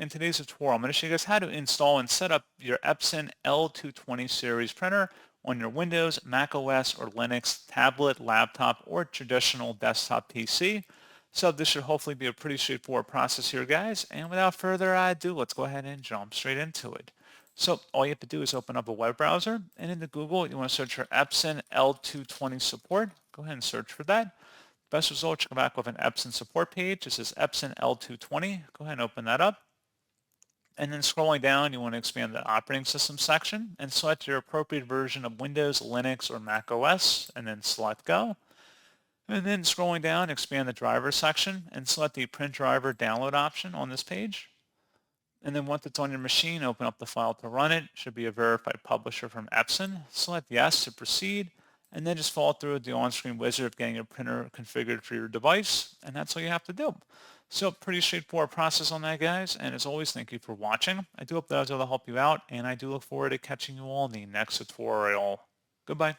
In today's tutorial, I'm going to show you guys how to install and set up your Epson L220 series printer on your Windows, Mac OS, or Linux tablet, laptop, or traditional desktop PC. So this should hopefully be a pretty straightforward process here, guys. And without further ado, let's go ahead and jump straight into it. So all you have to do is open up a web browser, and into Google, you want to search for Epson L220 support. Go ahead and search for that. Best result, you come back with an Epson support page. This is Epson L220. Go ahead and open that up. And then scrolling down, you want to expand the operating system section and select your appropriate version of Windows, Linux, or Mac OS, and then select Go. And then scrolling down, expand the driver section and select the print driver download option on this page. And then once it's on your machine, open up the file to run it. It should be a verified publisher from Epson. Select Yes to proceed, and then just follow through with the on-screen wizard of getting your printer configured for your device, and that's all you have to do. So pretty straightforward process on that, guys, and as always, thank you for watching. I do hope that I was able to help you out, and I do look forward to catching you all in the next tutorial. Goodbye.